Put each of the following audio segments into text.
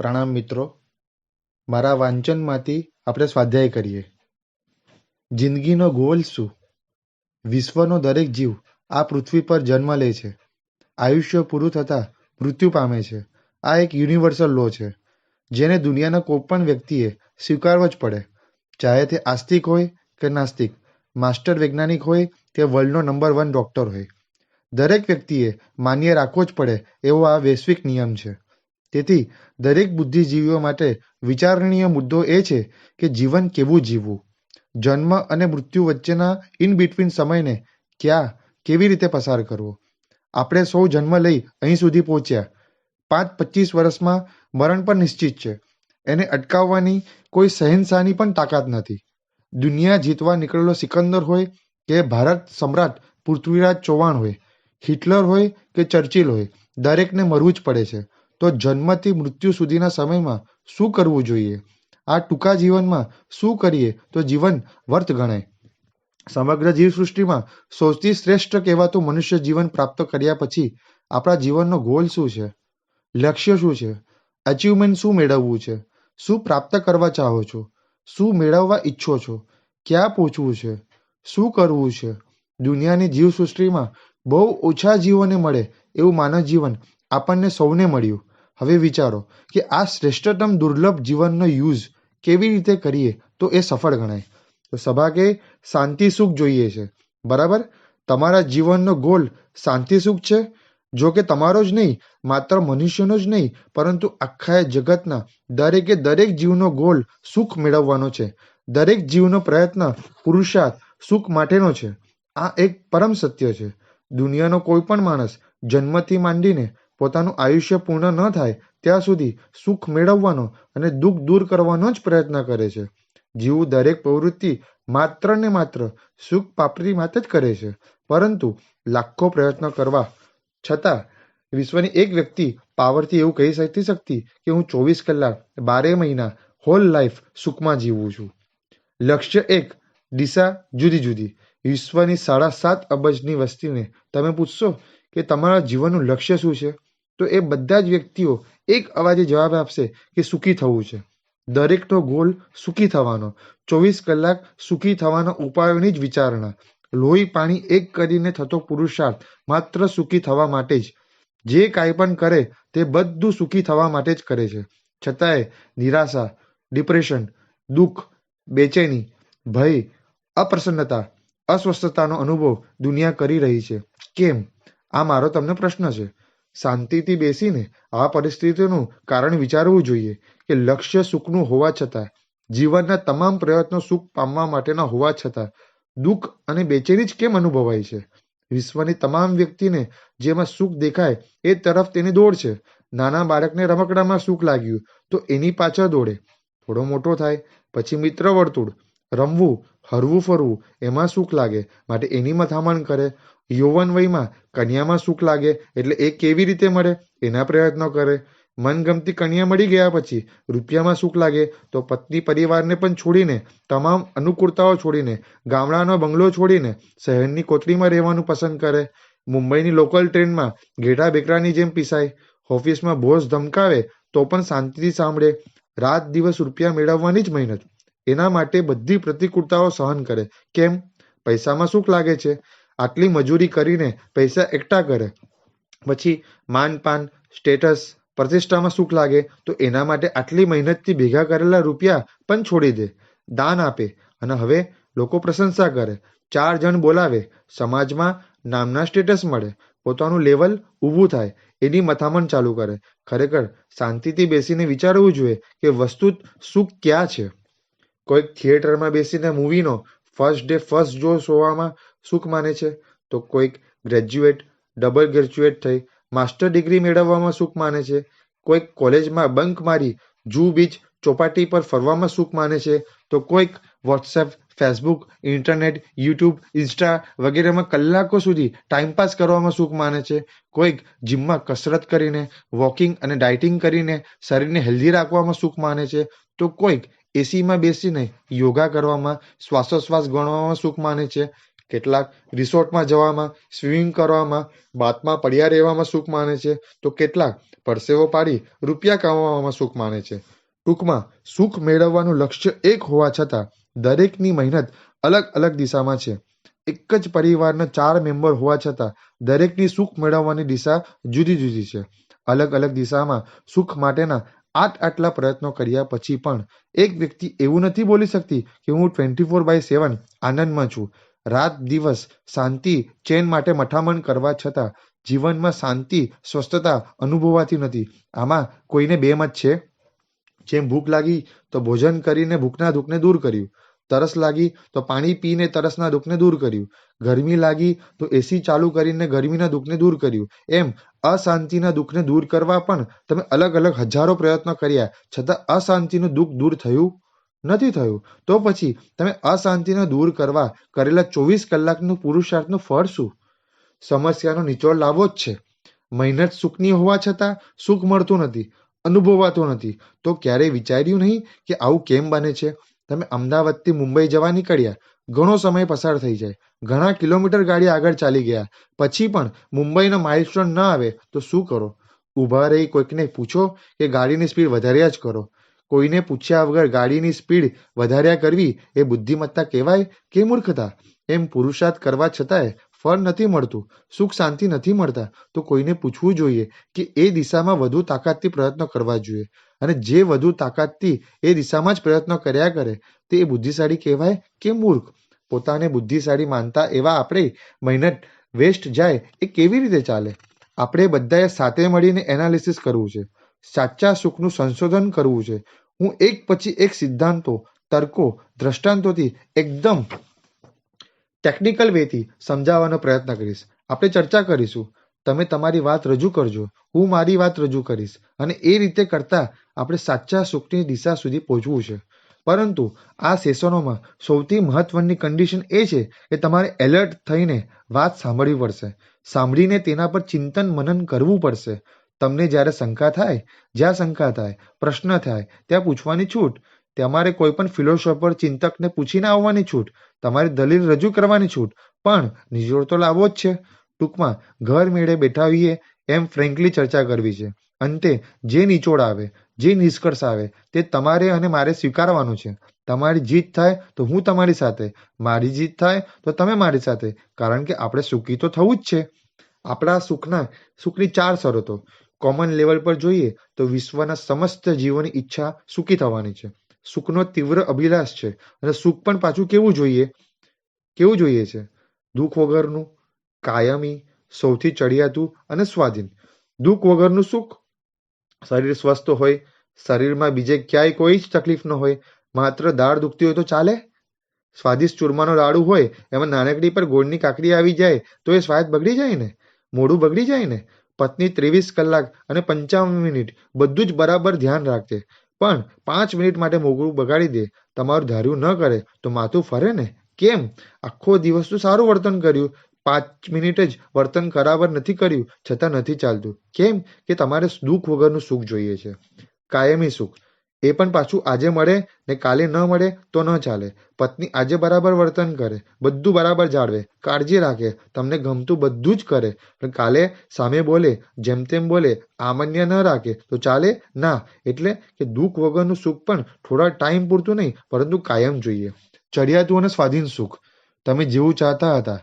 પ્રણામ મિત્રો. મારા વાંચનમાંથી આપણે સ્વાધ્યાય કરીએ. જિંદગીનો ગોલ શું? વિશ્વનો દરેક જીવ આ પૃથ્વી પર જન્મ લે છે. આયુષ્ય પૂરું થતાં મૃત્યુ પામે છે. આ એક યુનિવર્સલ લો છે જેને દુનિયાના કોઈપણ વ્યક્તિએ સ્વીકારવો જ પડે, ચાહે તે આસ્તિક હોય કે નાસ્તિક, માસ્ટર વૈજ્ઞાનિક હોય કે વર્લ્ડનો નંબર 1 ડૉક્ટર હોય. દરેક વ્યક્તિએ માન્ય રાખવો જ પડે એવો આ વૈશ્વિક નિયમ છે. તેથી દરેક બુદ્ધિજીવીઓ માટે વિચારણીય મુદ્દો એ છે કે જીવન કેવું જીવવું, જન્મ અને મૃત્યુ વચ્ચેના ઇન બિટવીન સમયને કેવી રીતે પસાર કરવો. આપણે સૌ જન્મ લઈ અહીં સુધી પહોંચ્યા. 5-25 વર્ષમાં મરણ પણ નિશ્ચિત છે. એને અટકાવવાની કોઈ શહેનશાહની પણ તાકાત નથી. દુનિયા જીતવા નીકળેલો સિકંદર હોય કે ભારત સમ્રાટ પૃથ્વીરાજ ચૌહાણ હોય, હિટલર હોય કે ચર્ચિલ હોય, દરેકને મરવું જ પડે છે. તો જન્મથી મૃત્યુ સુધીના સમયમાં શું કરવું જોઈએ? આ ટૂંકા જીવનમાં શું કરીએ તો જીવન વર્થ ગણાય? સમગ્ર જીવસૃષ્ટિમાં સૌથી શ્રેષ્ઠ કહેવાતું મનુષ્ય જીવન પ્રાપ્ત કર્યા પછી આપણા જીવનનો ગોલ શું છે? લક્ષ્ય શું છે? અચીવમેન્ટ શું મેળવવું છે? શું પ્રાપ્ત કરવા ચાહો છો? શું મેળવવા ઈચ્છો છો? ક્યાં પહોંચવું છે? શું કરવું છે? દુનિયાની જીવસૃષ્ટિમાં બહુ ઓછા જીવોને મળે એવું માનવ જીવન આપણને સૌને મળ્યું. હવે વિચારો કે આ શ્રેષ્ઠતમ દુર્લભ જીવનનો યુઝ કેવી રીતે કરીએ તો એ સફળ ગણાય. તો સભા કે શાંતિ સુખ જોઈએ છે, બરાબર? તમારા જીવનનો ગોલ શાંતિ સુખ છે? જો કે તમારો જ નહીં, માત્ર મનુષ્યનો જ નહીં, પરંતુ આખા જગતના દરેકે દરેક જીવનો ગોલ સુખ મેળવવાનો છે. દરેક જીવનો પ્રયત્ન પુરુષાર્થ સુખ માટેનો છે. આ એક પરમ સત્ય છે. દુનિયાનો કોઈ પણ માણસ જન્મથી માંડીને પોતાનું આયુષ્ય પૂર્ણ ન થાય ત્યાં સુધી સુખ મેળવવાનો અને દુઃખ દૂર કરવાનો જ પ્રયત્ન કરે છે. જીવ દરેક પ્રવૃત્તિ માત્ર ને માત્ર સુખ પ્રાપ્તિ માટે જ કરે છે. પરંતુ લાખો પ્રયત્નો કરવા છતાં વિશ્વની એક વ્યક્તિ પાવરથી એવું કહી શકતી કે હું 24 કલાક 12 મહિના હોલ લાઈફ સુખમાં જીવું છું. લક્ષ્ય એક, દિશા જુદી જુદી. વિશ્વની 7.5 અબજની વસ્તીને તમે પૂછશો કે તમારા જીવનનું લક્ષ્ય શું છે, તો એ બધા જ વ્યક્તિઓ એક અવાજે જવાબ આપશે કે સુખી થવું છે. દરેકનો ગોલ સુખી થવાનો, 24 કલાક સુખી થવાના ઉપાયોની જ વિચારણા, લોહી પાણી એક કરીને થતો પુરુષાર્થ માત્ર સુખી થવા માટે જ. જે કાંઈ પણ કરે તે બધું સુખી થવા માટે જ કરે છે. છતાંય નિરાશા, ડિપ્રેશન, દુઃખ, બેચેની, ભય, અપ્રસન્નતા, અસ્વસ્થતાનો અનુભવ દુનિયા કરી રહી છે. કેમ? આ મારો તમને પ્રશ્ન છે. શાંતિથી બેસીને આ પરિસ્થિતિનું કારણ વિચારવું જોઈએ કે લક્ષ્ય સુખનું હોવા છતાં, જીવનના તમામ પ્રયત્નો સુખ પામવા માટેના હોવા છતાં દુઃખ અને બેચેની જ કેમ અનુભવાય છે? વિશ્વની તમામ વ્યક્તિને જેમાં સુખ દેખાય એ તરફ તેની દોડ છે. નાના બાળકને રમકડામાં સુખ લાગ્યું તો એની પાછળ દોડે. થોડો મોટો થાય પછી મિત્ર વર્તુળ, રમવું, હરવું ફરવું એમાં સુખ લાગે માટે એની મથામણ કરે. યૌવન વયમાં કન્યામાં સુખ લાગે એટલે એ કેવી રીતે મળે એના પ્રયત્નો કરે. મનગમતી કન્યા મળી ગયા પછી રૂપિયામાં સુખ લાગે તો પત્ની પરિવારને પણ છોડીને, તમામ અનુકૂળતાઓ છોડીને, ગામડાનો બંગલો છોડીને શહેરની કોતરીમાં રહેવાનું પસંદ કરે. મુંબઈની લોકલ ટ્રેનમાં ઘેટા બેકરાની જેમ પીસાય. ઓફિસમાં બોસ ધમકાવે તો પણ શાંતિથી સાંભળે. રાત દિવસ રૂપિયા મેળવવાની જ મહેનત. એના માટે બધી પ્રતિકૂળતાઓ સહન કરે. કેમ? પૈસામાં સુખ લાગે છે. આટલી મજૂરી કરીને પૈસા એકઠા કરે, પછી માનપાન, સ્ટેટસ, પ્રતિષ્ઠામાં સુખ લાગે તો એના માટે આટલી મહેનતથી ભેગા કરેલા રૂપિયા પણ છોડી દે, દાન આપે અને હવે લોકો પ્રશંસા કરે, 4 જણ બોલાવે, સમાજમાં નામના સ્ટેટસ મળે, પોતાનું લેવલ ઊભું થાય, એની મથામણ ચાલુ કરે. ખરેખર શાંતિથી બેસીને વિચારવું જોઈએ કે વસ્તુ સુખ ક્યાં છે. કોઈક થિયેટરમાં બેસીને મૂવીનો ફર્સ્ટ ડે ફર્સ્ટ શો જોવામાં સુખ માને છે, તો કોઈક ગ્રેજ્યુએટ, ડબલ ગ્રેજ્યુએટ થઈ માસ્ટર ડિગ્રી મેળવવામાં સુખ માને છે, કોઈક કોલેજમાં બંક મારી જૂ બીચ ચોપાટી પર ફરવામાં સુખ માને છે, તો કોઈક WhatsApp, Facebook, internet, YouTube, Insta વગેરેમાં કલાકો સુધી ટાઈમપાસ કરવામાં સુખ માને છે, કોઈક જીમમાં કસરત કરીને, વોકિંગ અને ડાયટિંગ કરીને શરીરને હેલ્ધી રાખવામાં સુખ માને છે, તો કોઈક એસીમાં બેસીને યોગા કરવામાં, શ્વાસોશ્વાસ ગણવામાં સુખ માને છે. કેટલાક રિસોર્ટમાં જવામાં, સ્વિમિંગ કરવામાં, બાથમાં પડ્યા રહેવામાં સુખ માને છે, તો કેટલાક પરસેવો પાડી રૂપિયા કમાવામાં સુખ માને છે. ટૂંકમાં સુખ મેળવવાનું લક્ષ્ય એક હોવા છતાં દરેકની મહેનત અલગ અલગ દિશામાં છે. એક જ પરિવારના 4 મેમ્બર હોવા છતાં દરેકની સુખ મેળવવાની દિશા જુદી જુદી છે. અલગ અલગ દિશામાં સુખ માટેના આટલા પ્રયત્નો કર્યા પછી પણ એક વ્યક્તિ એવું નથી બોલી શકતી કે હું 24/7 આનંદમાં છું. રાત દિવસ શાંતિ ચેન માટે મઠામણ કરવા છતાં જીવનમાં શાંતિ સ્વસ્થતા અનુભવાતી નથી. આમાં કોઈને બે મત છે. જેમ ભૂખ લાગી તો ભોજન કરીને ભૂખના દુઃખને દૂર કર્યું, તરસ લાગી તો પાણી પીને તરસના દુઃખને દૂર કર્યું, ગરમી લાગી તો એસી ચાલુ કરીને ગરમીના દુઃખને દૂર કર્યું. એમ અશાંતિના દુઃખને દૂર કરવા પણ તમે અલગ અલગ હજારો પ્રયત્નો કર્યા, છતાં અશાંતિનું દુઃખ દૂર થયું નથી થયું. તો પછી તમે અશાંતિને દૂર કરવા કરેલા 24 કલાકનું પુરુષાર્થનું ફળ શું? સમસ્યાનો નિચોડ લાવવો જ છે. મહેનત સુખની હોવા છતાં સુખ મળતું નથી, અનુભવાતું નથી. તો ક્યારેય વિચાર્યું નહીં કે આવું કેમ બને છે? તમે અમદાવાદથી મુંબઈ જવા નીકળ્યા, ઘણો સમય પસાર થઈ જાય, ઘણા કિલોમીટર ગાડી આગળ ચાલી ગયા, પછી પણ મુંબઈનો માઇલસ્ટોન ન આવે તો શું કરો? ઊભા રહી કોઈકને પૂછો કે ગાડીની સ્પીડ વધાર્યા જ કરો? કોઈને પૂછ્યા વગર ગાડીની સ્પીડ વધાર્યા કરવી એ બુદ્ધિમત્તા કહેવાય કે મૂર્ખતા? એમ પુરુષાર્થ કરવા છતાંય ફળ નથી મળતું, સુખ શાંતિ નથી મળતા, તો કોઈને પૂછવું જોઈએ કે એ દિશામાં વધુ તાકાતથી પ્રયત્નો કરવા જોઈએ. અને જે વધુ તાકાતથી એ દિશામાં જ પ્રયત્નો કર્યા કરે તે એ બુદ્ધિશાળી કહેવાય કે મૂર્ખ? પોતાને બુદ્ધિશાળી માનતા એવા આપણે મહેનત વેસ્ટ જાય એ કેવી રીતે ચાલે? આપણે બધાએ સાથે મળીને એનાલિસિસ કરવું છે, સાચા સુખનું સંશોધન કરવું છે. હું એક પછી એક સિદ્ધાંતો, તર્કો, દ્રષ્ટાંતોથી એકદમ ટેકનિકલ વેથી સમજાવવાનો પ્રયત્ન કરીશ. આપણે ચર્ચા કરીશું. તમે તમારી વાત રજૂ કરજો, હું મારી વાત રજૂ કરીશ, અને એ રીતે કરતા આપણે સાચા સુખની દિશા સુધી પહોંચવું છે. પરંતુ આ સેશનોમાં સૌથી મહત્વની કન્ડિશન એ છે કે તમારે એલર્ટ થઈને વાત સાંભળવી પડશે. સાંભળીને તેના પર ચિંતન મનન કરવું પડશે. તમને જ્યારે શંકા થાય, જ્યાં શંકા થાય, પ્રશ્ન થાય ત્યાં પૂછવાની છૂટ. તમારે કોઈ પણ ફિલોસોફર ચિંતકને પૂછીને આવવાની છૂટ. તમારી દલીલ રજૂ કરવાની છૂટ. પણ નિચોડ તો લાવવો જ છે. ટૂંકમાં ઘર મેળે બેઠા હોઈએ એમ ફ્રેન્કલી ચર્ચા કરવી છે. અંતે જે નિચોડ આવે, જે નિષ્કર્ષ આવે તે તમારે અને મારે સ્વીકારવાનું છે. તમારી જીત થાય તો હું તમારી સાથે, મારી જીત થાય તો તમે મારી સાથે, કારણ કે આપણે સુખી તો થવું જ છે. આપણા સુખની 4 શરતો કોમન લેવલ પર જોઈએ તો વિશ્વના સમસ્ત જીવોની ઈચ્છા સુખી થવાની છે. સુખનો તીવ્ર અભિલાષ છે. અને સુખ પણ પાછું કેવું જોઈએ છે? દુઃખ વગરનું, કાયમી, સૌથી ચડિયાતું અને સ્વાધીન. દુઃખ વગરનું સુખ. શરીર સ્વસ્થ હોય, શરીરમાં બીજે ક્યાંય કોઈ જ તકલીફ ન હોય, માત્ર દાળ દુખતી હોય તો ચાલે? સ્વાદિષ્ટ ચૂરમાનો લાડુ હોય, એમાં નાનકડી પર ગોળની કાકડી આવી જાય તો એ સ્વાદ બગડી જાય ને, મોઢું બગડી જાય ને. પત્ની 23 કલાક અને 55 મિનિટ બધું જ બરાબર ધ્યાન રાખજે, પણ 5 મિનિટ માટે મોઢું બગાડી દે, તમારું ધાર્યું ન કરે તો માથું ફરે ને. કેમ? આખો દિવસ તો સારું વર્તન કર્યું, 5 મિનિટ જ વર્તન બરાબર નથી કર્યું, છતાં નથી ચાલતું. કેમ? કે તમારે દુઃખ વગરનું સુખ જોઈએ છે. કાયમી સુખ. એ પણ પાછું આજે મળે ને કાલે ન મળે તો ન ચાલે. પત્ની આજે બરાબર વર્તન કરે, બધું બરાબર જાળવે, કાળજી રાખે, તમને ગમતું બધું જ કરે, પણ કાલે સામે બોલે, જેમ તેમ બોલે, આમન્ય ન રાખે તો ચાલે ના. એટલે કે દુઃખ વગરનું સુખ પણ થોડા ટાઈમ પૂરતું નહીં, પરંતુ કાયમ જોઈએ. ચડિયાતું અને સ્વાધીન સુખ. તમે જેવું ચાહતા હતા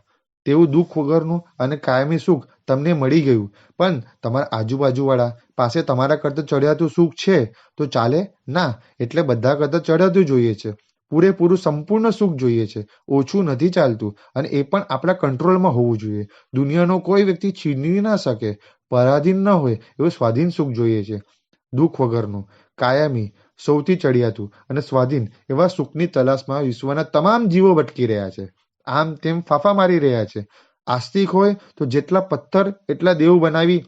તેવું દુઃખ વગરનું અને કાયમી સુખ તમને મળી ગયું, પણ તમારા આજુબાજુવાળા પાસે તમારા કરતાં ચડિયાતું સુખ છે તો ચાલે ના. એટલે બધા કરતાં ચડિયાતું જોઈએ છે, પૂરેપૂરું સંપૂર્ણ સુખ જોઈએ છે. ઓછું નથી ચાલતું, અને એ પણ આપણા કંટ્રોલમાં હોવું જોઈએ. દુનિયાનો કોઈ વ્યક્તિ છીનવી ના શકે, પરાધીન ન હોય એવું સ્વાધીન સુખ જોઈએ છે. દુઃખ વગરનું, કાયમી, સૌથી ચડિયાતું અને સ્વાધીન એવા સુખની તલાશમાં વિશ્વના તમામ જીવો ભટકી રહ્યા છે. આમ તેમ ફાંફા મારી રહ્યા છે. આસ્તિક હોય તો જેટલા પથ્થર એટલા દેવ બનાવી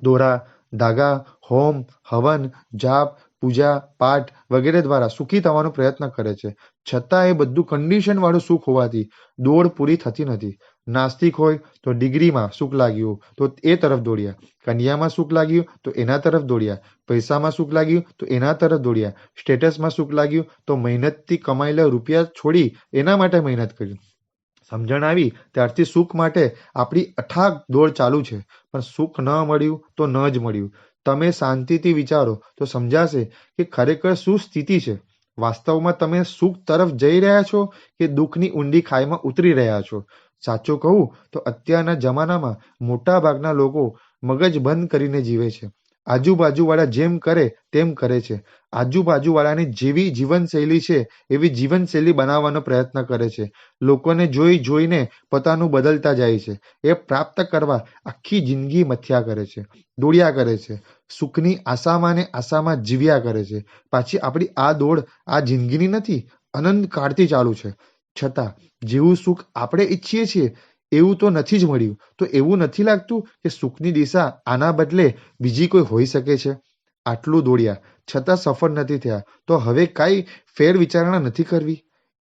દોરા, ધાગા, હોમ, હવન, જાપ, પૂજા, પાઠ વગેરે દ્વારા સુખી થવાનો પ્રયત્ન કરે છે. છતાં એ બધું કન્ડિશન વાળું સુખ હોવાથી દોડ પૂરી થતી નથી. નાસ્તિક હોય તો ડિગ્રીમાં સુખ લાગ્યું તો એ તરફ દોડ્યા, કન્યામાં સુખ લાગ્યું તો એના તરફ દોડ્યા, પૈસામાં સુખ લાગ્યું તો એના તરફ દોડ્યા, સ્ટેટસમાં સુખ લાગ્યું તો મહેનતથી કમાયેલા રૂપિયા છોડી એના માટે મહેનત કરી. સમજણ આવી ત્યારથી સુખ માટે આપણી અથાગ દોડ ચાલુ છે, પણ સુખ ન મળ્યું તો ન જ મળ્યું. તમે શાંતિથી વિચારો તો સમજાશે કે ખરેખર શું સ્થિતિ છે. વાસ્તવમાં તમે સુખ તરફ જઈ રહ્યા છો કે દુઃખની ઊંડી ખાઈમાં ઉતરી રહ્યા છો? સાચું કહું તો અત્યારના જમાનામાં મોટા ભાગના લોકો મગજ બંધ કરીને જીવે છે. આજુબાજુવાળા જેમ કરે તેમ કરે છે. આજુબાજુવાળાની જેવી જીવનશૈલી છે એવી જીવનશૈલી બનાવવાનો પ્રયત્ન કરે છે. લોકોને જોઈ જોઈને પોતાનું બદલતા જાય છે. એ પ્રાપ્ત કરવા આખી જિંદગી મથ્યા કરે છે, દોડ્યા કરે છે. સુખની આશામાં ને આશામાં જીવ્યા કરે છે. પાછી આપણી આ દોડ આ જિંદગીની નથી, અનંત કાળથી ચાલુ છે. છતાં જેવું સુખ આપણે ઈચ્છીએ છીએ એવું તો નથી જ મળ્યું. તો એવું નથી લાગતું કે સુખની દિશા આના બદલે બીજી કોઈ હોઈ શકે છે? આટલું દોડ્યા છતાં સફળ નથી થયા તો હવે કાંઈ ફેર વિચારણા નથી કરવી?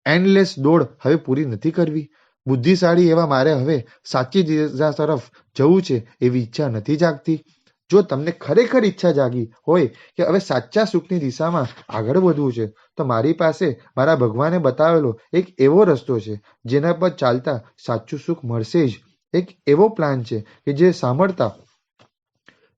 એન્ડલેસ દોડ હવે પૂરી નથી કરવી? બુદ્ધિશાળી એવા મારે હવે સાચી દિશા તરફ જવું છે એવી ઈચ્છા નથી જાગતી? જો તમને ખરેખર ઈચ્છા જાગી હોય કે હવે સાચા સુખની દિશામાં આગળ વધવું છે, તો મારી પાસે મારા ભગવાને બતાવેલો એક એવો રસ્તો છે જેના પર ચાલતા સાચું સુખ મળશે જ. એક એવો પ્લાન છે કે જે સાંભળતા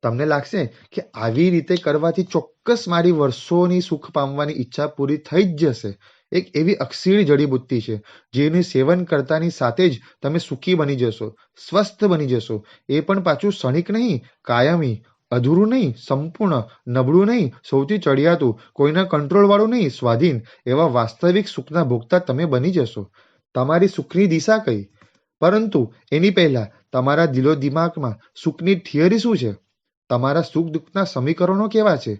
તમને લાગશે કે આવી રીતે કરવાથી ચોક્કસ મારી વર્ષોની સુખ પામવાની ઈચ્છા પૂરી થઈ જ જશે. એક એવી અક્ષીણ જડીબુટ્ટી છે જેનું સેવન કરતાની સાથે જ તમે સુખી બની જશો, સ્વસ્થ બની જશો. એ પણ પાછું ક્ષણિક નહીં, કાયમી. અધૂરું નહીં, સંપૂર્ણ. નબળું નહીં, સૌથી ચડિયાતું. કોઈના કંટ્રોલવાળું નહીં, સ્વાધીન. એવા વાસ્તવિક સુખના ભોગતા તમે બની જશો. તમારી સુખની દિશા કઈ? પરંતુ એની પહેલા તમારા દિલો દિમાગમાં સુખની થિયરી શું છે? તમારા સુખ દુઃખના સમીકરણો કેવા છે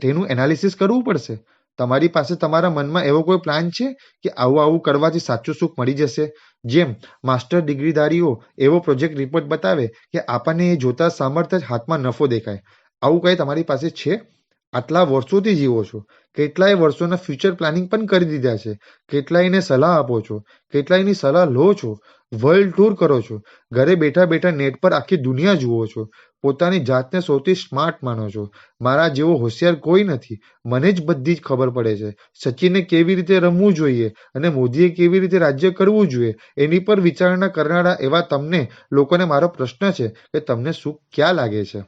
તેનું એનાલિસિસ કરવું પડશે. તમારી પાસે તમારા મનમાં એવો કોઈ પ્લાન છે કે આવું આવું કરવાથી સાચું સુખ મળી જશે? જેમ માસ્ટર ડિગ્રીધારીઓ એવો પ્રોજેક્ટ રિપોર્ટ બતાવે કે આપણને એ જોતા સામર્થ્ય જ હાથમાં નફો દેખાય. આવું કંઈ તમારી પાસે છે? આટલા વર્ષોથી જીવો છો, કેટલાય વર્ષોના ફ્યુચર પ્લાનિંગ પણ કરી દીધા છે. કેટલાયને સલાહ આપો છો, કેટલાયની સલાહ લો છો, વર્લ્ડ ટૂર કરો છો, ઘરે બેઠા બેઠા નેટ પર આખી દુનિયા જુઓ છો, પોતાની જાતને સૌથી સ્માર્ટ માનો છો. મારા જેવો હોશિયાર કોઈ નથી, મને જ બધી જ ખબર પડે છે. સચિને કેવી રીતે રમવું જોઈએ અને મોદીએ કેવી રીતે રાજ્ય કરવું જોઈએ એની પર વિચારણા કરનારા એવા તમને લોકોને મારો પ્રશ્ન છે કે તમને સુખ ક્યાં લાગે છે?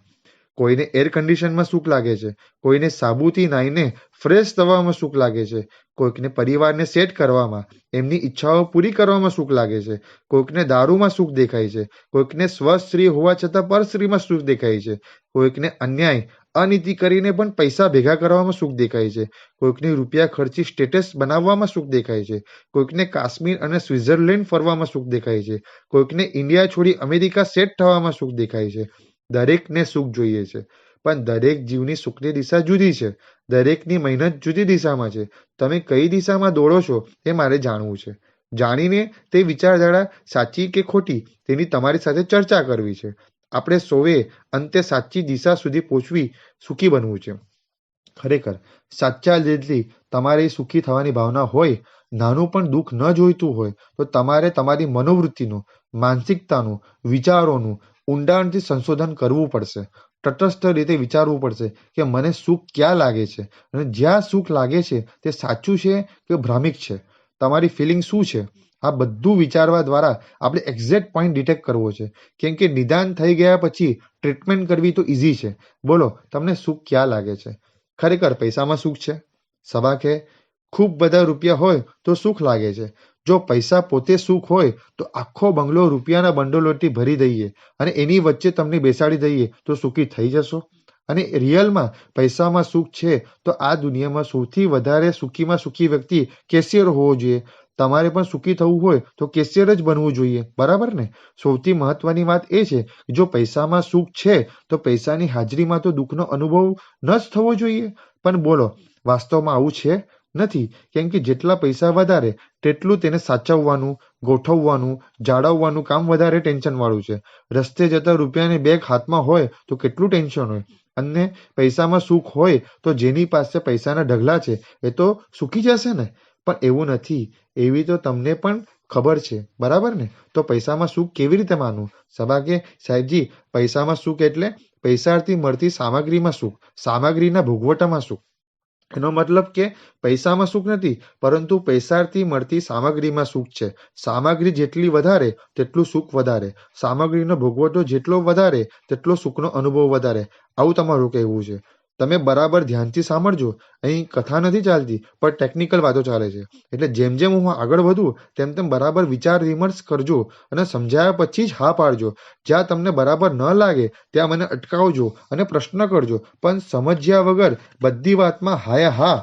કોઈને એર કન્ડિશનમાં સુખ લાગે છે, કોઈને સાબુથી નાહીને ફ્રેશ થવામાં સુખ લાગે છે, કોઈકને પરિવારને સેટ કરવામાં, એમની ઈચ્છાઓ પૂરી કરવામાં સુખ લાગે છે, કોઈકને દારૂમાં સુખ દેખાય છે, કોઈકને સ્વસ્ત્રી હોવા છતાં પરસ્ત્રીમાં સુખ દેખાય છે, કોઈકને અન્યાય અનીતિ કરીને પણ પૈસા ભેગા કરવામાં સુખ દેખાય છે, કોઈકને રૂપિયા ખર્ચી સ્ટેટસ બનાવવામાં સુખ દેખાય છે, કોઈકને કાશ્મીર અને સ્વિટ્ઝરલેન્ડ ફરવામાં સુખ દેખાય છે, કોઈકને ઇન્ડિયા છોડી અમેરિકા સેટ થવામાં સુખ દેખાય છે. દરેકને સુખ જોઈએ છે, પણ દરેક જીવની સુખની દિશા જુદી છે. દરેકની મહેનત જુદી દિશામાં છે. તમે કઈ દિશામાં દોડો છો એ મારે જાણવું છે. જાણીને તે વિચારધારા સાચી કે ખોટી તેની તમારી સાથે ચર્ચા કરવી છે. આપણે સૌએ અંતે સાચી દિશા સુધી પહોંચવી, સુખી બનવું છે. ખરેખર સાચા દિલથી તમારે સુખી થવાની ભાવના હોય, નાનું પણ દુઃખ ન જોઈતું હોય, તો તમારે તમારી મનોવૃત્તિનું, માનસિકતાનું, વિચારોનું ઊંડાણથી સંશોધન કરવું પડશે. તટસ્થ રીતે વિચારવું પડશે કે મને સુખ ક્યાં લાગે છે અને જ્યાં સુખ લાગે છે તે સાચું છે કે ભ્રામિક છે. તમારી ફિલિંગ શું છે? આ બધું વિચારવા દ્વારા આપણે એક્ઝેક્ટ પોઈન્ટ ડિટેક્ટ કરવો છે. કેમ કે નિદાન થઈ ગયા પછી ટ્રીટમેન્ટ કરવી તો ઇઝી છે. બોલો, તમને સુખ ક્યાં લાગે છે? ખરેખર પૈસામાં સુખ છે? સભા કે ખૂબ બધા રૂપિયા હોય તો સુખ લાગે છે. જો પૈસા પોતે સુખ હોય તો આખો બંગલો રૂપિયાના બંડલોથી ભરી દઈએ અને એની વચ્ચે તમને બેસાડી દઈએ તો સુખી થઈ જશો? અને રિયલમાં પૈસામાં સુખ છે તો આ દુનિયામાં સૌથી વધારે સુખીમાં સુખી વ્યક્તિ કેશિયર હોવો જોઈએ. તમારે પણ સુખી થવું હોય તો કેશિયર જ બનવું જોઈએ, બરાબર ને? સૌથી મહત્વની વાત એ છે કે જો પૈસામાં સુખ છે તો પૈસાની હાજરીમાં તો દુઃખનો અનુભવ ન જ થવો જોઈએ. પણ બોલો, વાસ્તવમાં આવું છે? નથી. કેમ કે જેટલા પૈસા વધારે તેટલું તેને સાચવવાનું, ગોઠવવાનું, જાળવવાનું કામ વધારે ટેન્શનવાળું છે. રસ્તે જતા રૂપિયાની બેગ હાથમાં હોય તો કેટલું ટેન્શન હોય. અને પૈસામાં સુખ હોય તો જેની પાસે પૈસાના ઢગલા છે એ તો સુખી જશે ને? પણ એવું નથી. એવી તો તમને પણ ખબર છે, બરાબર ને? તો પૈસામાં સુખ કેવી રીતે માનવું? સભા કે સાહેબજી, પૈસામાં સુખ એટલે પૈસાથી મળતી સામગ્રીમાં સુખ, સામગ્રીના ભોગવટામાં સુખ. એનો મતલબ કે પૈસામાં સુખ નથી, પરંતુ પૈસાથી મળતી સામગ્રીમાં સુખ છે. સામગ્રી જેટલી વધારે તેટલું સુખ વધારે. સામગ્રીનો ભોગવટો જેટલો વધારે તેટલો સુખનો અનુભવ વધારે. આવું તમારું કહેવું છે. તમે બરાબર ધ્યાનથી સાંભળજો. અહીં કથા નથી ચાલતી, પણ ટેકનિકલ વાતો ચાલે છે. એટલે જેમ જેમ હું આગળ વધું તેમ તેમ બરાબર વિચાર વિમર્શ કરજો અને સમજાયા પછી જ હા પાડજો. જ્યાં તમને બરાબર ન લાગે ત્યાં મને અટકાવજો અને પ્રશ્ન કરજો, પણ સમજ્યા વગર બધી વાતમાં હાયા હા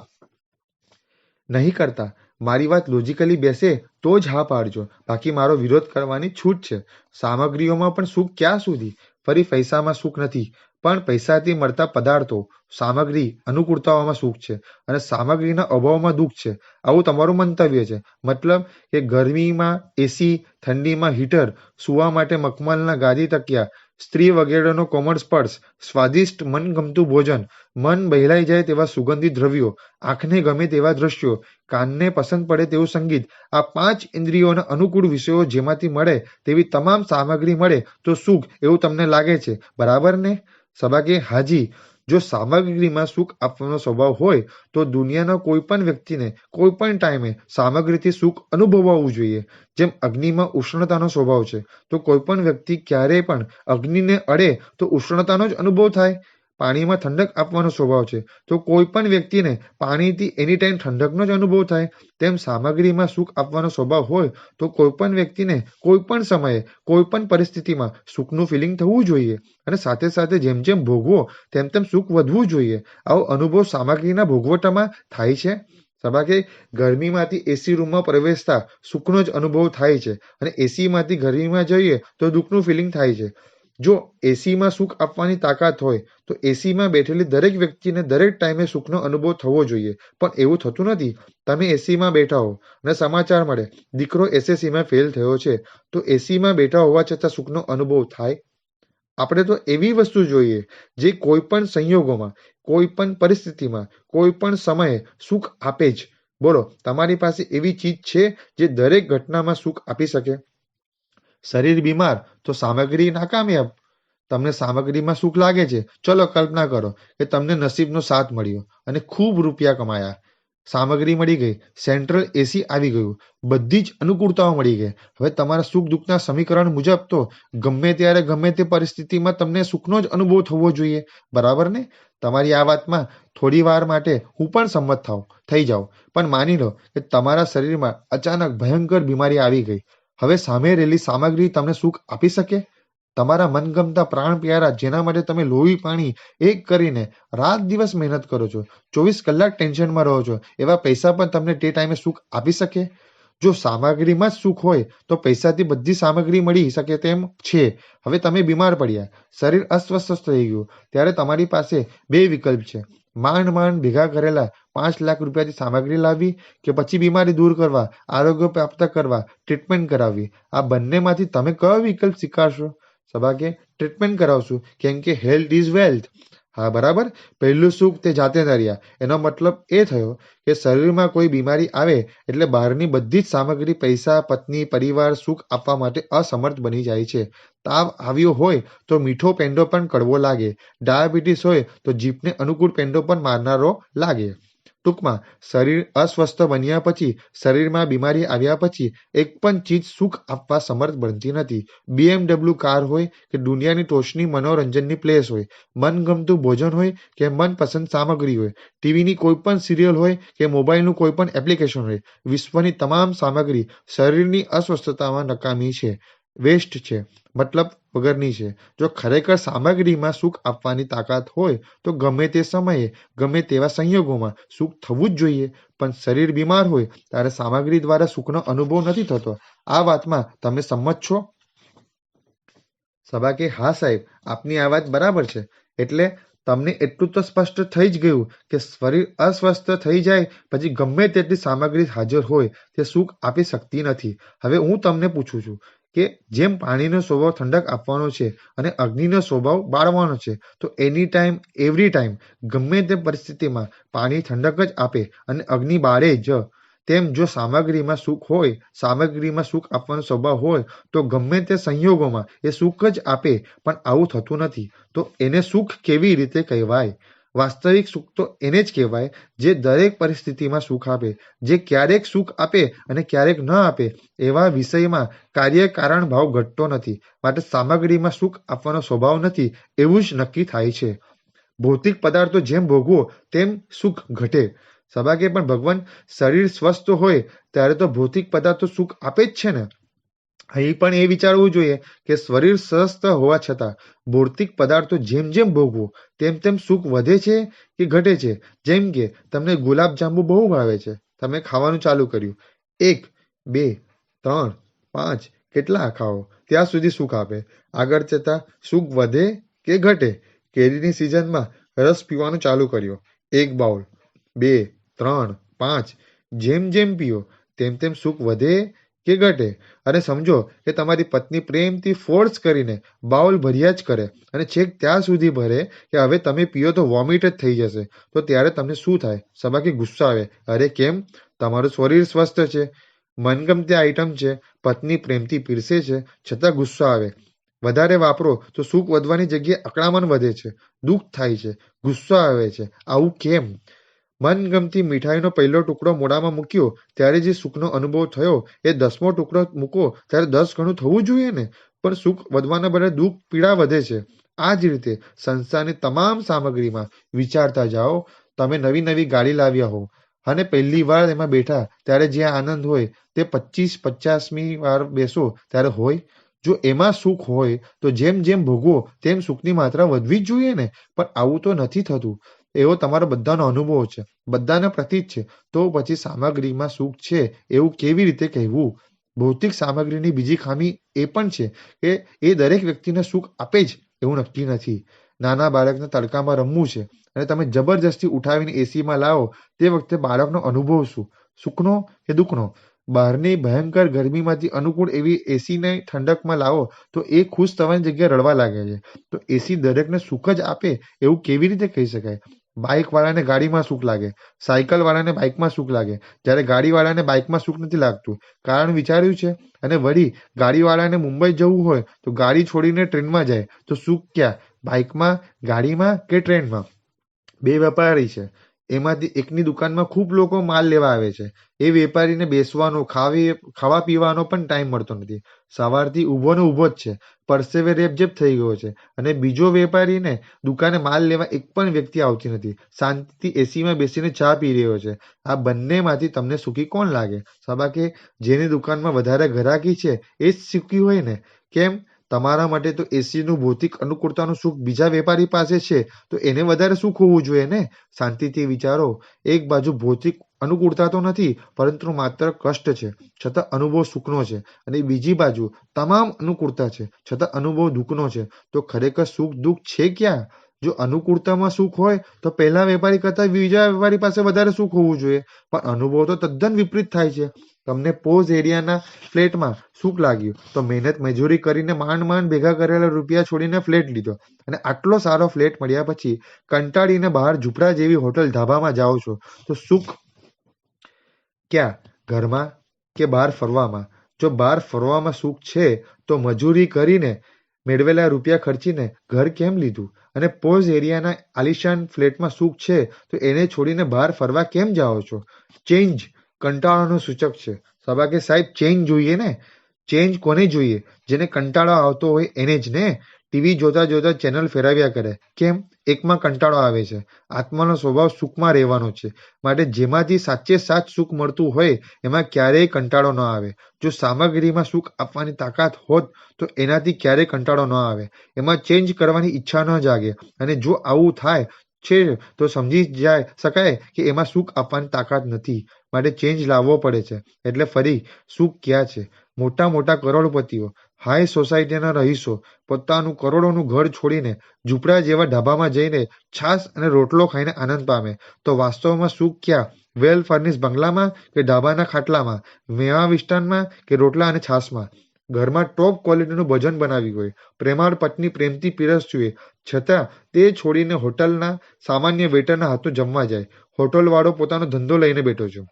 નહીં કરતા. મારી વાત લોજિકલી બેસે તો જ હા પાડજો, બાકી મારો વિરોધ કરવાની છૂટ છે. સામગ્રીઓમાં પણ સુખ ક્યાં સુધી? ફરી પૈસામાં સુખ નથી, પણ પૈસાથી મળતા પદાર્થો, સામગ્રી, અનુકૂળતાઓમાં સુખ છે અને સામગ્રીના અભાવમાં દુઃખ છે. આવું તમારું મંતવ્ય છે. મતલબ કે ગરમીમાં એસી, ઠંડીમાં હીટર, સૂવા માટે મખમલના ગાદી તકિયા, સ્ત્રી વગેરેનો કોમળ સ્પર્શ, સ્વાદિષ્ટ મનગમતું ભોજન, મન બહેલાઈ જાય તેવા સુગંધિત દ્રવ્યો, આંખને ગમે તેવા દ્રશ્યો, કાનને પસંદ પડે તેવું સંગીત, આ 5 ઇન્દ્રિયોના અનુકૂળ વિષયો જેમાંથી મળે તેવી તમામ સામગ્રી મળે તો સુખ, એવું તમને લાગે છે, બરાબર ને? સબાકે હાજી. જો સામગ્રીમાં સુખ આપવાનો સ્વભાવ હોય તો દુનિયાના કોઈ પણ વ્યક્તિને કોઈ પણ ટાઈમે સામગ્રીથી સુખ અનુભવવું જોઈએ. જેમ અગ્નિમાં ઉષ્ણતાનો સ્વભાવ છે, તો કોઈ પણ વ્યક્તિ ક્યારેય પણ અગ્નિને અડે તો ઉષ્ણતાનો જ અનુભવ થાય. પાણીમાં ઠંડક આપવાનો સ્વભાવ છે, તો કોઈ પણ વ્યક્તિને પાણીથી એની ટાઈમ ઠંડકનો જ અનુભવ થાય. તેમ સામગ્રીમાં સુખ આપવાનો સ્વભાવ હોય તો કોઈ પણ વ્યક્તિને કોઈ પણ સમયે કોઈ પણ પરિસ્થિતિમાં સુખનું ફિલિંગ થવું જોઈએ અને સાથે સાથે જેમ જેમ ભોગવો તેમ તેમ સુખ વધવું જોઈએ. આવો અનુભવ સામગ્રીના ભોગવટામાં થાય છે. સભા કે ગરમીમાંથી એસી રૂમમાં પ્રવેશતા સુખનો જ અનુભવ થાય છે અને એસીમાંથી ગરમીમાં જઈએ તો દુઃખનું ફિલિંગ થાય છે. જો એસીમાં સુખ આપવાની તાકાત હોય તો એસીમાં બેઠેલી દરેક વ્યક્તિને દરેક ટાઈમે સુખનો અનુભવ થવો જોઈએ, પણ એવું થતું નથી. તમે એસીમાં બેઠા હો અને સમાચાર મળે દીકરો એસએસસીમાં ફેલ થયો છે, તો એસીમાં બેઠા હોવા છતાં સુખનો અનુભવ થાય? આપણે તો એવી વસ્તુ જોઈએ જે કોઈ પણ સંયોગોમાં, કોઈ પણ પરિસ્થિતિમાં, કોઈ પણ સમયે સુખ આપે જ. બોલો, તમારી પાસે એવી ચીજ છે જે દરેક ઘટનામાં સુખ આપી શકે? શરીર બીમાર તો સામગ્રી નાકામયાબ. તમને સામગ્રીમાં સુખ લાગે છે. ચલો કલ્પના કરો કે તમને નસીબનો સાથ મળ્યો અને ખૂબ રૂપિયા કમાયા. સામગ્રી મળી ગઈ, સેન્ટ્રલ એસી આવી ગયું, બધી જ અનુકૂળતાઓ મળી ગઈ. હવે તમારા સુખ દુઃખના સમીકરણ મુજબ તો ગમે ત્યારે ગમે તે પરિસ્થિતિમાં તમને સુખનો જ અનુભવ થવો જોઈએ, બરાબર ને? તમારી આ વાતમાં થોડી વાર માટે હું પણ સંમત થઈ જાઉં, પણ માની લો કે તમારા શરીરમાં અચાનક ભયંકર બીમારી આવી ગઈ. હવે સામે રહેલી સામગ્રી તમને સુખ આપી શકે? તમારા મનગમતા પ્રાણ પ્યારા જેના માટે તમે લોહી પાણી એક કરીને રાત દિવસ મહેનત કરો છો, 24 કલાક ટેન્શનમાં રહો છો, એવા પૈસા પણ તમને તે ટાઈમે સુખ આપી શકે? જો સામગ્રીમાં જ સુખ હોય તો પૈસાથી બધી સામગ્રી મળી શકે તેમ છે. હવે તમે બીમાર પડ્યા, શરીર અસ્વસ્થ થઈ ગયું, ત્યારે તમારી પાસે બે વિકલ્પ છે. માંડ માંડ ભેગા કરેલા 5 લાખ રૂપિયાથી સામગ્રી લાવવી કે પછી બીમારી દૂર કરવા, આરોગ્ય પ્રાપ્ત કરવા, ટ્રીટમેન્ટ કરાવવી. આ બંનેમાંથી તમે કયો વિકલ્પ સ્વીકારશો? સભા કે ટ્રીટમેન્ટ કરાવશું, કેમ કે હેલ્થ ઇઝ વેલ્થ. હા, બરાબર. પહેલું સુખ તે જાતે નર્યા. એનો મતલબ એ થયો કે શરીરમાં કોઈ બીમારી આવે એટલે બહારની બધી જ સામગ્રી, પૈસા, પત્ની, પરિવાર સુખ આપવા માટે અસમર્થ બની જાય છે. તાવ આવ્યો હોય તો મીઠો પેંડો પણ કડવો લાગે. ડાયાબિટીસ હોય તો જીભને અનુકૂળ પેંડો પણ મારનારો લાગે. ટૂંકમાં શરીર અસ્વસ્થ બન્યા પછી, શરીરમાં બીમારી આવ્યા પછી એક પણ ચીજ સુખ આપવા સમર્થ બનતી નથી. BMW કાર હોય કે દુનિયાની ટોચની મનોરંજનની પ્લેસ હોય, મનગમતું ભોજન હોય કે મનપસંદ સામગ્રી હોય, ટીવીની કોઈ પણ સિરિયલ હોય કે મોબાઈલનું કોઈ પણ એપ્લિકેશન હોય, વિશ્વની તમામ સામગ્રી શરીરની અસ્વસ્થતામાં નકામી છે, વેસ્ટ છે, મતલબ વગરની છે. જો ખરેખર સામગ્રીમાં સુખ આપવાની તાકાત હોય તો ગમે તે સમયે ગમે તેવા સંયોગોમાં સુખ થવું જ જોઈએ, પણ શરીર બીમાર હોય ત્યારે સામગ્રી દ્વારા સુખનો અનુભવ નથી થતો. આ વાતમાં તમે સંમત છો? સભા કે હા સાહેબ, આપની આ વાત બરાબર છે. એટલે તમને એટલું તો સ્પષ્ટ થઈ જ ગયું કે શરીર અસ્વસ્થ થઈ જાય પછી ગમે તેટલી સામગ્રી હાજર હોય તે સુખ આપી શકતી નથી. હવે હું તમને પૂછું છું કે જેમ પાણીનો સ્વભાવ ઠંડક આપવાનો છે અને અગ્નિનો સ્વભાવ બાળવાનો છે, તો એની ટાઈમ એવરી ટાઈમ ગમે તે પરિસ્થિતિમાં પાણી ઠંડક જ આપે અને અગ્નિ બાળે જ. તેમ જો સામગ્રીમાં સુખ હોય, સામગ્રીમાં સુખ આપવાનો સ્વભાવ હોય તો ગમે તે સંયોગોમાં એ સુખ જ આપે, પણ આવું થતું નથી, તો એને સુખ કેવી રીતે કહેવાય? વાસ્તવિક સુખ તો એને જ કહેવાય જે દરેક પરિસ્થિતિમાં સુખ આપે, જે ક્યારેક સુખ આપે અને ક્યારેક ન આપે. એવા વિષયમાં કાર્ય કારણ ભાવ ઘટતો નથી, માટે સામગ્રીમાં સુખ આપવાનો સ્વભાવ નથી એવું જ નક્કી થાય છે. ભૌતિક પદાર્થો જેમ ભોગવો તેમ સુખ ઘટે. સભાગે પણ ભગવાન શરીર સ્વસ્થ હોય ત્યારે તો ભૌતિક પદાર્થો સુખ આપે જ છે ને. અહીં પણ એ વિચારવું જોઈએ કે શરીર સ્વસ્થ હોવા છતાં ભૌતિક પદાર્થો જેમ જેમ ભોગવો તેમ તેમ સુખ વધે છે કે ઘટે છે. જેમ કે તમને ગુલાબ જાંબુ બહુ ભાવે છે, તમે ખાવાનું ચાલુ કર્યું, 1, 2, 3, 5 કેટલા ખાઓ ત્યાં સુધી સુખ આપે. આગળ જતા સુખ વધે કે ઘટે. કેરીની સિઝનમાં રસ પીવાનું ચાલુ કર્યો, 1 બાઉલ, 2, 3, 5 જેમ જેમ પીઓ તેમ તેમ સુખ વધે કે ઘટે. અને સમજો કે તમારી પત્ની પ્રેમથી ફોર્સ કરીને બાઉલ ભર્યા જ કરે અને છેક ત્યાં સુધી ભરે કે હવે તમે પીઓ તો વોમિટ જ થઈ જશે, તો ત્યારે તમને શું થાય? સબાકી ગુસ્સો આવે. અરે કેમ? તમારું શરીર સ્વસ્થ છે, મનગમતી આઈટમ છે, પત્ની પ્રેમથી પીરસે છે, છતાં ગુસ્સો આવે. વધારે વાપરો તો સુખ વધવાની જગ્યાએ અકળામણ વધે છે, દુઃખ થાય છે, ગુસ્સો આવે છે. આવું કેમ? મનગમતી મીઠાઈનો પહેલો ટુકડો મોઢામાં મૂક્યો ત્યારે જે સુખનો અનુભવ થયો એ 10મો ટુકડો મૂકો ત્યારે 10 ગણું થવું જોઈએ ને. પણ સુખ વધવાના બદલે દુઃખ પીડા વધે છે. આ જ રીતે સંસારની તમામ સામગ્રીમાં વિચારતા જાઓ. તમે નવી નવી ગાડી લાવ્યા હો અને પહેલી વાર એમાં બેઠા ત્યારે જે આનંદ હોય તે 25-50મી વાર બેસો ત્યારે હોય. જો એમાં સુખ હોય તો જેમ જેમ ભોગવો તેમ સુખની માત્રા વધવી જ જોઈએ ને. પણ આવું તો નથી થતું. એવો તમારો બધાનો અનુભવ છે, બધાને પ્રતીત છે. તો પછી સામગ્રીમાં સુખ છે એવું કેવી રીતે કહેવું? ભૌતિક સામગ્રીની બીજી ખામી એ પણ છે કે એ દરેક વ્યક્તિને સુખ આપે જ એવું નક્કી નથી. નાના બાળકને તડકામાં રમવું છે અને તમે જબરજસ્તી ઉઠાવીને એસીમાં લાવો, તે વખતે બાળકનો અનુભવ શું? સુખનો કે દુઃખનો? બહારની ભયંકર ગરમીમાંથી અનુકૂળ એવી એસીને ઠંડકમાં લાવો તો એ ખુશ થવાની જગ્યાએ રડવા લાગે છે. તો એસી દરેકને સુખ જ આપે એવું કેવી રીતે કહી શકાય? બાઇક વાળાને ગાડીમાં સુખ લાગે, સાયકલ વાળાને બાઇકમાં સુખ લાગે, જ્યારે ગાડી વાળાને બાઇકમાં સુખ નથી લાગતું. કારણ વિચાર્યું છે? અને વળી ગાડી વાળાને મુંબઈ જવું હોય તો ગાડી છોડીને ટ્રેનમાં જાય, તો સુખ ક્યાં? બાઇકમાં, ગાડીમાં કે ટ્રેનમાં? બે વેપારી છે, એમાંથી એકની દુકાનમાં ખૂબ લોકો માલ લેવા આવે છે. એ વેપારીને બેસવાનો, ખાવા પીવાનો પણ ટાઈમ મળતો નથી. સવારથી ઊભો ને ઊભો જ છે, પરસેવે રેબઝેબ થઈ ગયો છે. અને બીજો વેપારીને દુકાને માલ લેવા એક પણ વ્યક્તિ આવતી નથી, શાંતિથી એસીમાં બેસીને ચા પી રહ્યો છે. આ બંનેમાંથી તમને સુખી કોણ લાગે? સબાકે જેની દુકાનમાં વધારે ઘરાકી છે એ જ સુખી હોય ને. કેમ? તમારા માટે તો એસીનું ભૌતિક અનુકૂળતાનું સુખ બીજા વેપારી પાસે છે તો એને વધારે સુખ હોવું જોઈએ ને. શાંતિથી વિચારો. એક બાજુ ભૌતિક અનુકૂળતા તો નથી પરંતુ માત્ર કષ્ટ છે, છતાં અનુભવ સુખનો છે. અને બીજી બાજુ તમામ અનુકૂળતા છે છતાં અનુભવ દુઃખનો છે. તો ખરેખર સુખ દુઃખ છે ક્યાં? જો અનુકૂળતામાં સુખ હોય તો પહેલા વેપારી કરતાં બીજા વેપારી પાસે વધારે સુખ હોવું જોઈએ, પણ અનુભવ તો તદ્દન વિપરીત થાય છે. તમને પોઝ એરિયાના ફ્લેટમાં સુખ લાગ્યું તો મહેનત મજૂરી કરીને માંડ માંડ ભેગા કરેલા રૂપિયા છોડીને ફ્લેટ લીધો, અને આટલો સારો ફ્લેટ મળ્યા પછી કંટાળીને બહાર ઝૂંપડા જેવી હોટલ ધાબામાં જાઓ છો, તો સુખ ક્યાં? ઘરમાં કે બહાર ફરવામાં? જો બહાર ફરવામાં સુખ છે તો મજૂરી કરીને મેળવેલા રૂપિયા ખર્ચીને ઘર કેમ લીધું? અને પોઝ એરિયાના આલિશાન ફ્લેટમાં સુખ છે તો એને છોડીને બહાર ફરવા કેમ જાઓ છો? ચેન્જ કંટાળાનું સૂચક છે. સબા સાહેબ ચેન્જ જોઈએ ને. ચેન્જ કોને જોઈએ? જેને કંટાળો આવતો હોય એને જ ને. ટીવી જોતા જોતા ચેનલ ફેરવ્યા કરે. કેમ? એકમાં કંટાળો આવે છે. આત્માનો સ્વભાવ સુખમાં રહેવાનો છે, માટે જેમાંથી સાચે સાચ સુખ મળતું હોય એમાં ક્યારેય કંટાળો ન આવે. જો સામગ્રીમાં સુખ આપવાની તાકાત હોત તો એનાથી ક્યારેય કંટાળો ન આવે, એમાં ચેન્જ કરવાની ઈચ્છા ન જાગે. અને જો આવું થાય છે તો સમજી જાય શકાય કે એમાં સુખ આપવાની તાકાત નથી, માટે ચેન્જ લાવવો પડે છે. એટલે ફરી સુખ ક્યાં છે? મોટા મોટા કરોડપતિઓ, હાઈ સોસાયટીના રહીશો પોતાનું કરોડોનું ઘર છોડીને ઝૂંપડા જેવા ઢાબામાં જઈને છાશ અને રોટલો ખાઈને આનંદ પામે, તો વાસ્તવમાં સુખ ક્યાં? વેલ ફર્નિશ બંગલામાં કે ઢાબાના ખાટલામાં? મેવા વિસ્તારમાં કે રોટલા અને છાશમાં? ઘરમાં ટોપ ક્વોલિટીનું ભોજન બનાવ્યું હોય, પ્રેમાળ પત્ની પ્રેમથી પીરસતી હોય, છતાં તે છોડીને હોટલના સામાન્ય વેટરના હાથનું જમવા જાય. હોટલવાળો પોતાનો ધંધો લઈને બેઠો છે,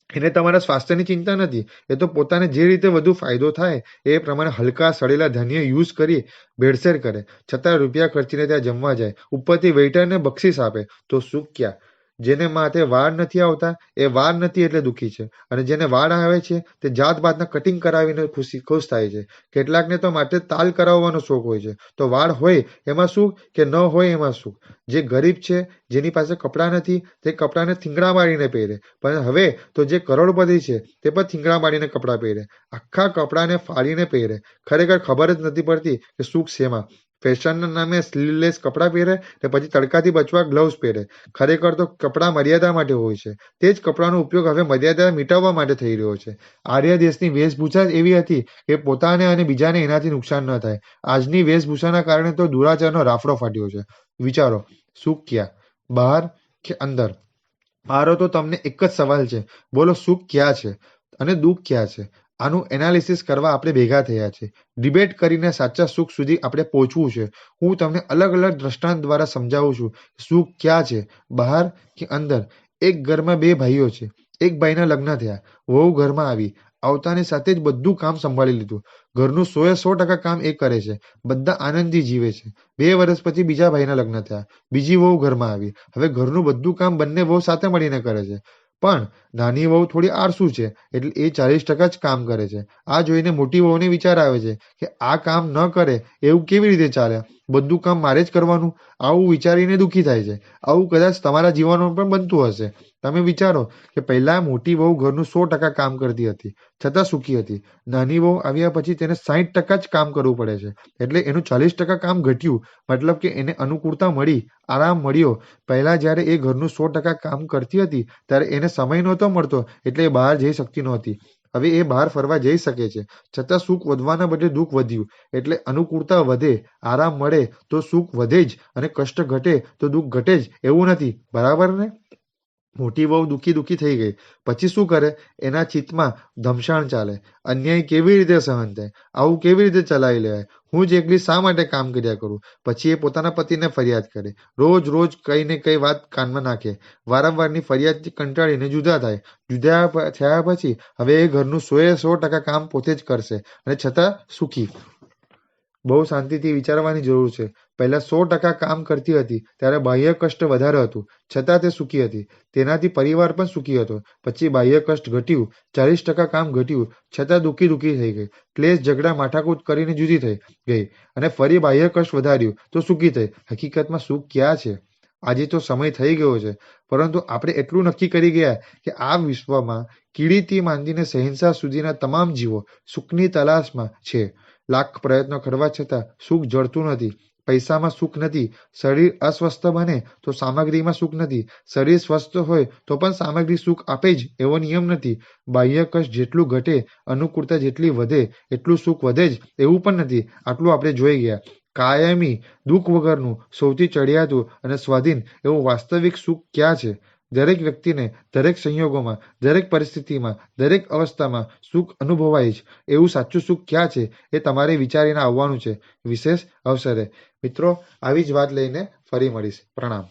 એને તમારા સ્વાસ્થ્યની ચિંતા નથી. એ તો પોતાને જે રીતે વધુ ફાયદો થાય એ પ્રમાણે હલકા સડેલા ધાન્ય યુઝ કરી ભેળસેળ કરે, છતાં રૂપિયા ખર્ચીને ત્યાં જમવા જાય, ઉપરથી વેઇટરને બક્ષિસ આપે, તો સુખ ક્યાં? જેને માથે વાળ નથી આવતા એ વાળ નથી એટલે દુઃખી છે, અને જેને વાળ આવે છે તે જાત ભાતના કટિંગ કરાવીને ખુશ થાય છે. કેટલાકને તો માટે તાલ કરાવવાનો શોખ હોય છે, તો વાળ હોય એમાં સુખ કે ન હોય એમાં સુખ. જે ગરીબ છે, જેની પાસે કપડાં નથી, તે કપડાને થીંગડા મારીને પહેરે, પણ હવે તો જે કરોડપતિ છે તે પણ થીંગડા મારીને કપડાં પહેરે, આખા કપડાને ફાડીને પહેરે. ખરેખર ખબર જ નથી પડતી કે સુખ શેમાં. ફેશનના નામે સ્લીવલેસ કપડાં પહેરે ને પછી તડકાથી બચવા ગ્લવ્સ પહેરે. ખરેખર તો કપડાં મર્યાદા માટે હોય છે. તે જ કપડાનો ઉપયોગ હવે મર્યાદા મિટાવવા માટે થઈ રહ્યો છે. આર્ય દેશની વેશભૂષા જ એવી હતી કે પોતાને અને બીજાને એનાથી નુકસાન ન થાય. આજની વેશભૂષાના કારણે તો દુરાચારનો રાફડો ફાટ્યો છે. વિચારો, સુખ ક્યાં? બહાર કે અંદર? મારો તો તમને એક જ સવાલ છે. બોલો, સુખ ક્યાં છે અને દુઃખ ક્યાં છે? આનું એનાલિસિસ કરવા આપણે ભેગા થયા છે. ડિબેટ કરીને સાચા સુખ સુધી આપણે પહોંચવું છે. હું તમને અલગ અલગ દ્રષ્ટાંત દ્વારા સમજાવું છું. સુખ ક્યાં છે, બહાર કે અંદર? એક ઘરમાં બે ભાઈઓ છે. એક ભાઈના લગ્ન થયા. વહુ ઘરમાં આવી. આવતાની સાથે જ બધું કામ સંભાળી લીધું. ઘરનું 100% કામ એ કરે છે. બધા આનંદથી જીવે છે. 2 વર્ષ પછી બીજા ભાઈના લગ્ન થયા. બીજી વહુ ઘરમાં આવી. હવે ઘરનું બધું કામ બંને વહુ સાથે મળીને કરે છે. પણ નાની વહુ થોડી આળસુ છે, એટલે એ 40% જ કામ કરે છે. આ જોઈને મોટી વહુને વિચાર આવે છે કે આ કામ ન કરે એવું કેવી રીતે ચાલે? બધું કામ મારે જ કરવાનું? આવું વિચારીને દુઃખી થાય છે. આવું કદાચ તમારા જીવનમાં પણ બનતું હશે. તમે વિચારો કે પહેલા મોટી વહુ ઘરનું 100% કામ કરતી હતી, છતાં સુખી હતી. નાની વહુ આવ્યા પછી તેને 60% જ કામ કરવું પડે છે, એટલે એનું 40% કામ ઘટ્યું. મતલબ કે એને અનુકૂળતા મળી, આરામ મળ્યો. પહેલા જ્યારે એ ઘરનું 100% કામ કરતી હતી ત્યારે એને સમય નહોતો મળતો, એટલે એ બહાર જઈ શકતી નહોતી. હવે એ બહાર ફરવા જઈ શકે છે, છતાં સુખ વધવાના બદલે દુઃખ વધ્યું. એટલે અનુકૂળતા વધે, આરામ મળે તો સુખ વધે જ, અને કષ્ટ ઘટે તો દુઃખ ઘટે જ એવું નથી. બરાબર ને? મોટી વહુ દુઃખી દુઃખી થઈ ગઈ. પછી શું કરે? એના ચિત્તમાં ધમસાણ ચાલે. અન્યાય કેવી રીતે સહન થાય? આવું કેવી રીતે ચલાવી લેવાય? હું જ એકલી શા માટે કામ કર્યા કરું? પછી એ પોતાના પતિને ફરિયાદ કરે. રોજ રોજ કઈ ને કઈ વાત કાનમાં નાખે. વારંવારની ફરિયાદથી કંટાળીને જુદા થાય. થયા પછી હવે એ ઘરનું 100% કામ પોતે જ કરશે, અને છતાં સુખી. બહુ શાંતિથી વિચારવાની જરૂર છે. પહેલા 100% કામ કરતી હતી ત્યારે બાહ્ય કષ્ટ વધારે હતું, છતાં તે સુખી હતી. તેનાથી પરિવાર પણ સુખી હતો. પછી બાહ્ય કષ્ટ ઘટ્યું, 40% કામ ઘટ્યું, છતાં દુઃખી દુઃખી થઈ ગઈ. ક્લેશ ઝઘડા માથાકૂટ કરીને જુદી થઈ ગઈ, અને ફરી બાહ્ય કષ્ટ વધાર્યું તો સુખી થઈ. હકીકતમાં સુખ ક્યાં છે? આજે તો સમય થઈ ગયો છે, પરંતુ આપણે એટલું નક્કી કરી ગયા કે આ વિશ્વમાં કીડીથી માંડીને શહેનશાહ સુધીના તમામ જીવો સુખની તલાશમાં છે. લાખ પ્રયત્નો કરવા છતાં સુખ જળતું નથી. પૈસામાં સુખ નથી. શરીર અસ્વસ્થ બને તો સામગ્રીમાં સુખ નથી. શરીર સ્વસ્થ હોય તો પણ સામગ્રી સુખ આપે જ એવો નિયમ નથી. બાહ્ય કષ્ટ જેટલું ઘટે, અનુકૂળતા જેટલી વધે એટલું સુખ વધે જ એવું પણ નથી. આટલું આપણે જોઈ ગયા. કાયમી દુઃખ વગરનું સૌથી ચડિયાતું અને સ્વાધીન એવું વાસ્તવિક સુખ ક્યાં છે? દરેક વ્યક્તિને દરેક સંજોગોમાં, દરેક પરિસ્થિતિમાં, દરેક અવસ્થામાં સુખ અનુભવાય જ. એવું સાચું સુખ ક્યાં છે એ તમારે વિચારીને આવવાનું છે વિશેષ અવસરે. મિત્રો, આવી જ વાત લઈને ફરી મળીશ. પ્રણામ.